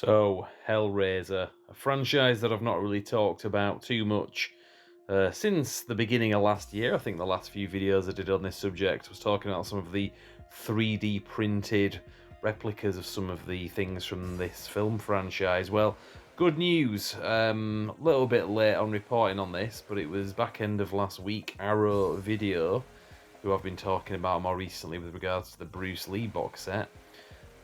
So, Hellraiser, a franchise that I've not really talked about too much since the beginning of last year. I think the last few videos I did on this subject was talking about some of the 3D printed replicas of some of the things from this film franchise. Well, good news. A little bit late on reporting on this, but it was back end of last week. Arrow Video, who I've been talking about more recently with regards to the Bruce Lee box set.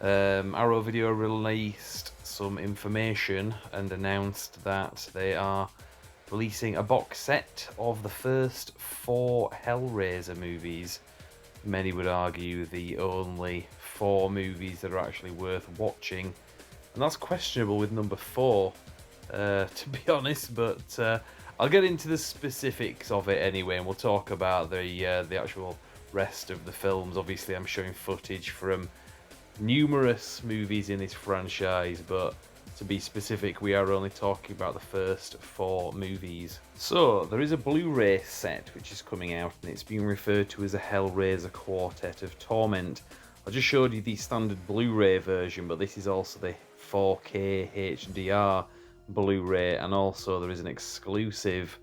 Arrow Video released some information and announced that they are releasing a box set of the first 4 Hellraiser movies. Many would argue the only 4 movies that are actually worth watching, and that's questionable with number 4, to be honest. But I'll get into the specifics of it anyway, and we'll talk about the actual rest of the films. Obviously, I'm showing footage from numerous movies in this franchise, but to be specific, we are only talking about the first 4 movies. So, there is a Blu-ray set which is coming out, and it's being referred to as a Hellraiser Quartet of Torment. I just showed you the standard Blu-ray version, but this is also the 4K HDR Blu-ray, and also there is an exclusive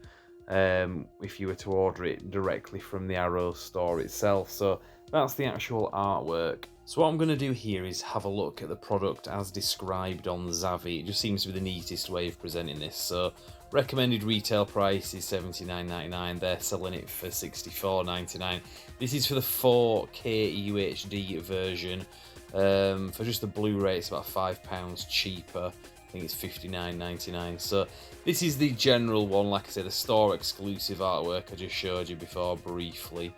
if you were to order it directly from the Arrow store itself. So that's the actual artwork. So what I'm going to do here is have a look at the product as described on Zavvi. It just seems to be the neatest way of presenting this. So recommended retail price is $79.99. They're selling it for $64.99. This is for the 4K UHD version. For just the Blu-ray, it's about £5 cheaper. I think it's $59.99. So this is the general one, like I said, the store exclusive artwork I just showed you before briefly,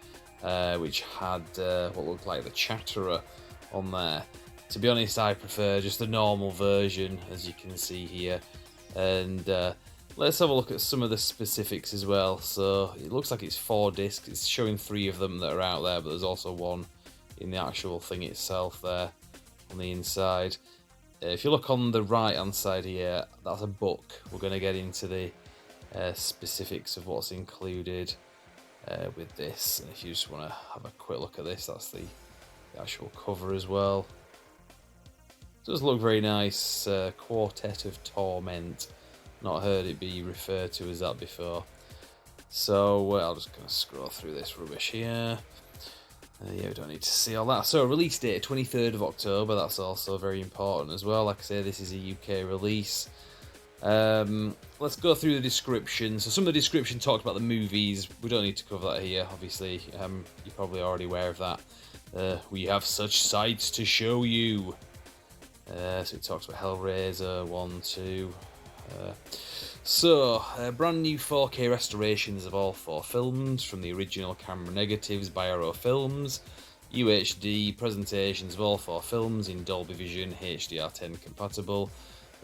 which had what looked like the Chatterer on there. To be honest, I prefer just the normal version, as you can see here. And let's have a look at some of the specifics as well. So it looks like it's 4 discs. It's showing 3 of them that are out there, but there's also one in the actual thing itself there on the inside. If you look on the right hand side here, that's a book. We're going to get into the specifics of what's included with this. And if you just want to have a quick look at this, that's the actual cover as well. It does look very nice. Quartet of Torment. Not heard it be referred to as that before. So I'm just going to scroll through this rubbish here. Yeah, we don't need to see all that. So release date, 23rd of October. That's also very important as well. Like I say, this is a UK release. Let's go through the description. So some of the description talked about the movies. We don't need to cover that here, obviously. You're probably already aware of that. We have such sights to show you. So it talks about Hellraiser 1, 2. Brand new 4K restorations of all 4 films from the original camera negatives by Arrow Films. UHD presentations of all 4 films in Dolby Vision HDR10 compatible.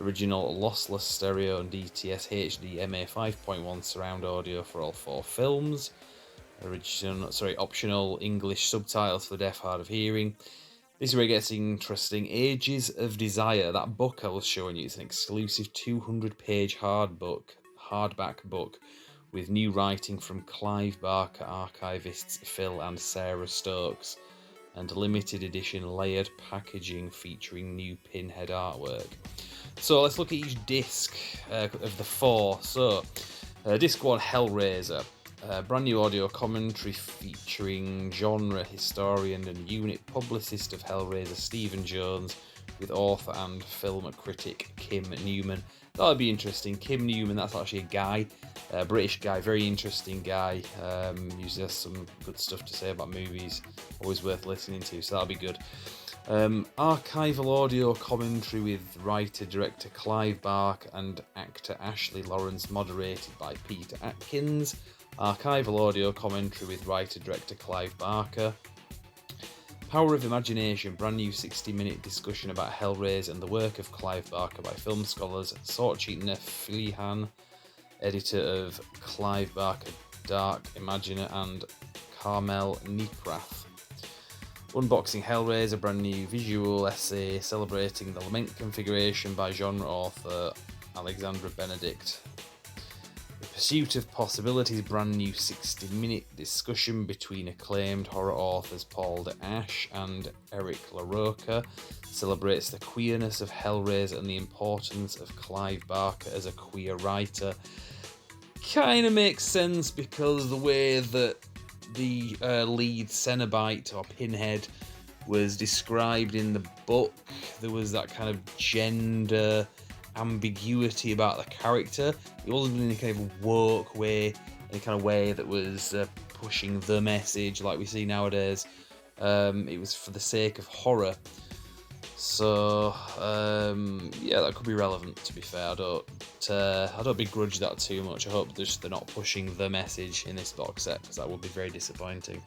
Original lossless stereo and DTS HD MA 5.1 surround audio for all 4 films. Optional English subtitles for the deaf, hard of hearing. This is where it gets interesting. Ages of Desire, that book I was showing you, it's an exclusive 200-page hardback book with new writing from Clive Barker archivists Phil and Sarah Stokes, and limited edition layered packaging featuring new pinhead artwork. So let's look at each disc of the 4. So disc 1, Hellraiser. Brand new audio commentary featuring genre historian and unit publicist of Hellraiser Stephen Jones with author and film critic Kim Newman. That'll be interesting. Kim Newman, that's actually a guy, a British guy, very interesting guy. Usually has some good stuff to say about movies, always worth listening to, so that'll be good. Archival audio commentary with writer-director Clive Barker and actor Ashley Lawrence, moderated by Peter Atkins. Archival audio commentary with writer-director Clive Barker. Power of Imagination, brand new 60-minute discussion about Hellraiser and the work of Clive Barker by film scholars Saoirse Nefilihan, editor of Clive Barker Dark Imaginer, and Carmel Neprath. Unboxing Hellraiser, brand new visual essay celebrating the lament configuration by genre author Alexandra Benedict. The Pursuit of Possibilities, brand new 60-minute discussion between acclaimed horror authors Paul de Ash and Eric LaRocca. celebrates the queerness of Hellraiser and the importance of Clive Barker as a queer writer. Kind of makes sense because the way that the lead Cenobite or Pinhead was described in the book, there was that kind of gender ambiguity about the character. It wasn't in any kind of woke way, any kind of way that was pushing the message like we see nowadays. It was for the sake of horror. So yeah, that could be relevant. To be fair, I don't begrudge that too much. I hope they're not pushing the message in this box set, because that would be very disappointing.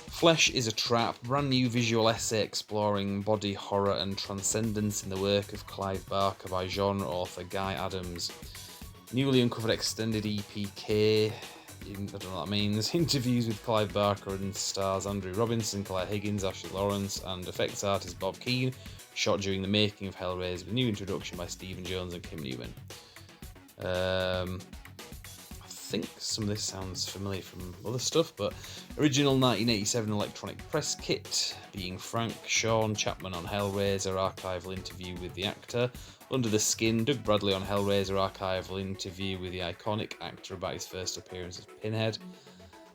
Flesh is a Trap, brand new visual essay exploring body horror and transcendence in the work of Clive Barker by genre author Guy Adams. Newly uncovered extended EPK, I don't know what that means, interviews with Clive Barker and stars Andrew Robinson, Claire Higgins, Ashley Lawrence, and effects artist Bob Keane, shot during the making of Hellraiser, with a new introduction by Stephen Jones and Kim Newman. I think some of this sounds familiar from other stuff, but original 1987 electronic press kit, being Frank Sean Chapman on Hellraiser, archival interview with the actor. Under the Skin, Doug Bradley on Hellraiser, archival interview with the iconic actor about his first appearance as Pinhead.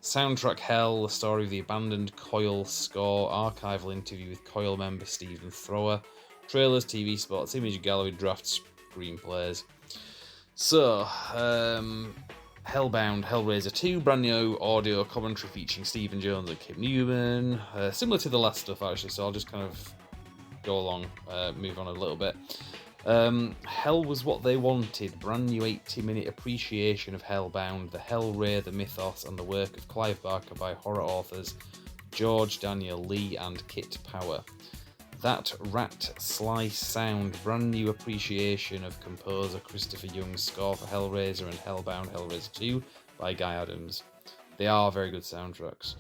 Soundtrack Hell, the story of the abandoned Coil score, archival interview with Coil member Stephen Thrower. Trailers, TV spots, image gallery, drafts, screenplays. So, Hellbound, Hellraiser 2, brand new audio commentary featuring Stephen Jones and Kim Newman. Similar to the last stuff, actually, so I'll just kind of go along, move on a little bit. Hell Was What They Wanted, brand new 80-minute appreciation of Hellbound, the Hellraiser, the mythos, and the work of Clive Barker by horror authors George Daniel Lee and Kit Power. That Rat Slice Sound, brand new appreciation of composer Christopher Young's score for Hellraiser and Hellbound Hellraiser 2 by Guy Adams. They are very good soundtracks.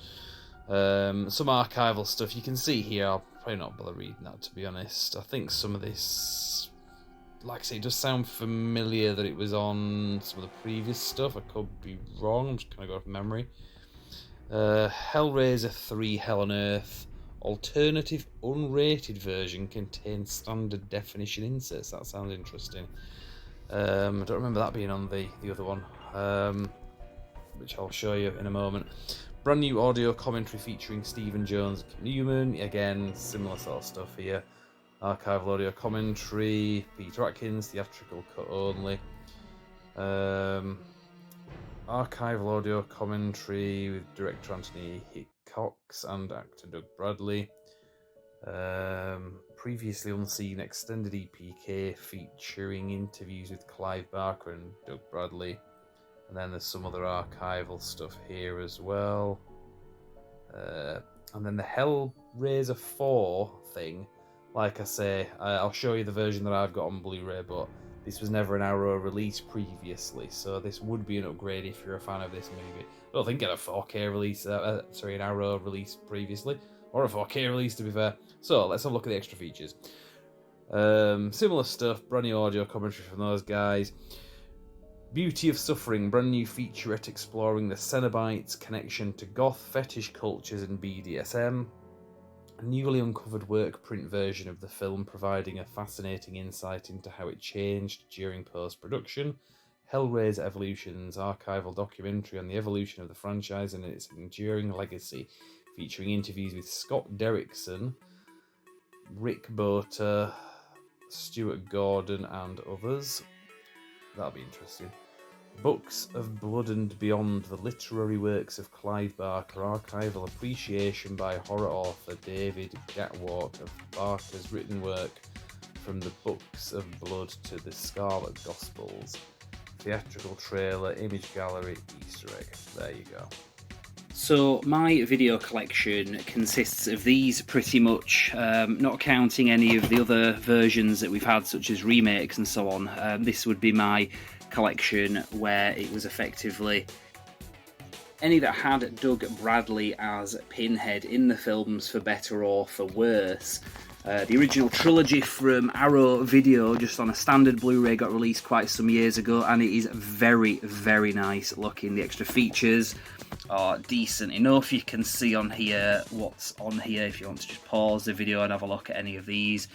Some archival stuff you can see here. I'll probably not bother reading that, to be honest. I think some of this, like I say, it does sound familiar that it was on some of the previous stuff. I could be wrong, I'm just going to go from memory. Hellraiser 3 Hell on Earth. Alternative unrated version contains standard definition inserts. That sounds interesting. I don't remember that being on the other one, which I'll show you in a moment. Brand new audio commentary featuring Stephen Jones and Kim Newman. Again, similar sort of stuff here. Archival audio commentary, Peter Atkins, theatrical cut only. Archival audio commentary with director Anthony Hickox and actor Doug Bradley. Previously unseen extended EPK featuring interviews with Clive Barker and Doug Bradley. And then there's some other archival stuff here as well. And then the Hellraiser 4 thing, like I say, I'll show you the version that I've got on Blu-ray, but this was never an Arrow release previously, so this would be an upgrade if you're a fan of this movie. I don't think it had a 4K release, an Arrow release previously, or a 4K release to be fair. So let's have a look at the extra features. Similar stuff, brand new audio commentary from those guys. Beauty of Suffering, brand new featurette exploring the Cenobites' connection to goth fetish cultures and BDSM. A newly uncovered work print version of the film providing a fascinating insight into how it changed during post-production. Hellraiser Evolution's archival documentary on the evolution of the franchise and its enduring legacy, featuring interviews with Scott Derrickson, Rick Boter, Stuart Gordon and others. That'll be interesting. Books of Blood and Beyond, the literary works of Clive Barker, archival appreciation by horror author David Gatwart of Barker's written work From the Books of Blood to the Scarlet Gospels. Theatrical trailer, image gallery, Easter egg. There you go. So my video collection consists of these pretty much, not counting any of the other versions that we've had, such as remakes and so on. This would be my collection where it was effectively any that had Doug Bradley as Pinhead in the films, for better or for worse. The original trilogy from Arrow Video, just on a standard Blu-ray, got released quite some years ago, and it is very, very nice looking. The extra features, are decent enough. You can see on here what's on here if you want to just pause the video and have a look at any of these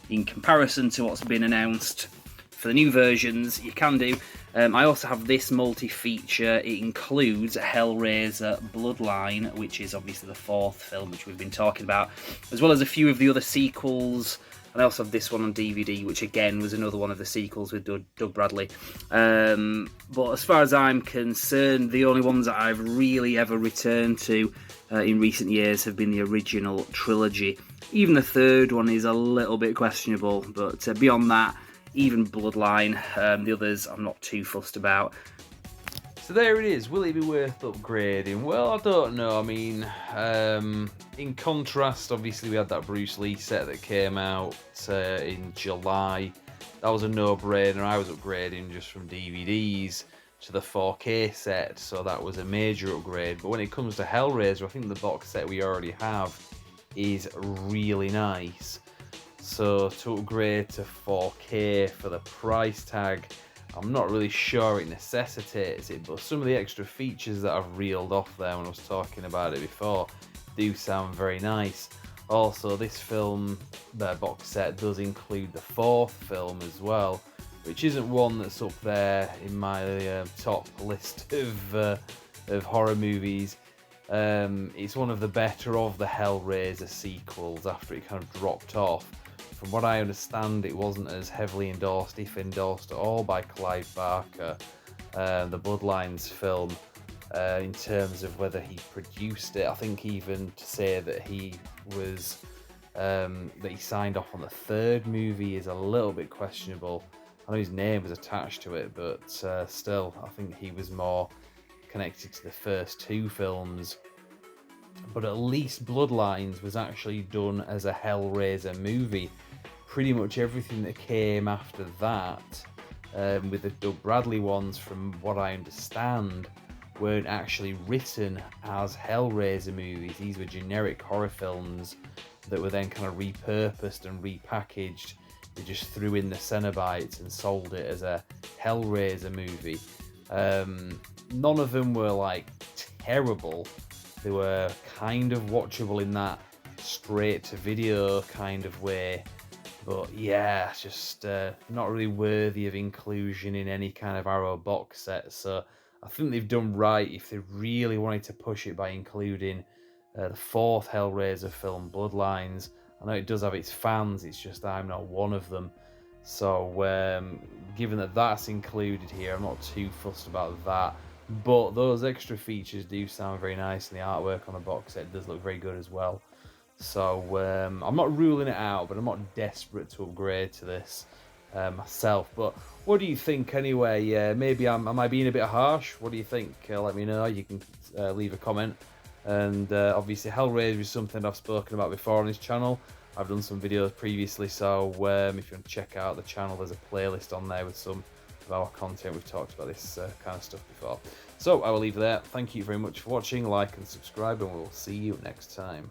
in comparison to what's been announced for the new versions. You can do. I also have this multi-feature. It includes Hellraiser Bloodline, which is obviously the 4th film which we've been talking about, as well as a few of the other sequels. And I also have this one on DVD, which again was another one of the sequels with Doug Bradley. But as far as I'm concerned, the only ones that I've really ever returned to in recent years have been the original trilogy. Even the 3rd one is a little bit questionable, but beyond that, even Bloodline, the others I'm not too fussed about. So there it is. Will it be worth upgrading? Well, I don't know. I mean, in contrast, obviously we had that Bruce Lee set that came out in July. That was a no-brainer. I was upgrading just from DVDs to the 4K set, so that was a major upgrade. But when it comes to Hellraiser, I think the box set we already have is really nice. So to upgrade to 4K for the price tag, I'm not really sure it necessitates it, but some of the extra features that I've reeled off there when I was talking about it before do sound very nice. Also, this film, the box set, does include the 4th film as well, which isn't one that's up there in my top list of horror movies. It's one of the better of the Hellraiser sequels after it kind of dropped off. From what I understand, it wasn't as heavily endorsed, if endorsed at all, by Clive Barker, the Bloodlines film, in terms of whether he produced it. I think even to say that he was that he signed off on the 3rd movie is a little bit questionable. I know his name was attached to it, but still, I think he was more connected to the first 2 films. But at least Bloodlines was actually done as a Hellraiser movie. Pretty much everything that came after that, with the Doug Bradley ones, from what I understand, weren't actually written as Hellraiser movies. These were generic horror films that were then kind of repurposed and repackaged. They just threw in the Cenobites and sold it as a Hellraiser movie. None of them were like terrible. They were kind of watchable in that straight to video kind of way, but yeah, just not really worthy of inclusion in any kind of Arrow box set. So I think they've done right if they really wanted to push it by including the 4th Hellraiser film, Bloodlines. I know it does have its fans, it's just I'm not one of them. So given that that's included here, I'm not too fussed about that. But those extra features do sound very nice, and the artwork on the box set does look very good as well. So I'm not ruling it out, but I'm not desperate to upgrade to this myself. But what do you think anyway? Maybe am I being a bit harsh? What do you think? Let me know. You can leave a comment. And obviously Hellraiser is something I've spoken about before on this channel. I've done some videos previously, so if you want to check out the channel, there's a playlist on there with some of our content. We've talked about this kind of stuff before. So I will leave it there. Thank you very much for watching. Like and subscribe, and we'll see you next time.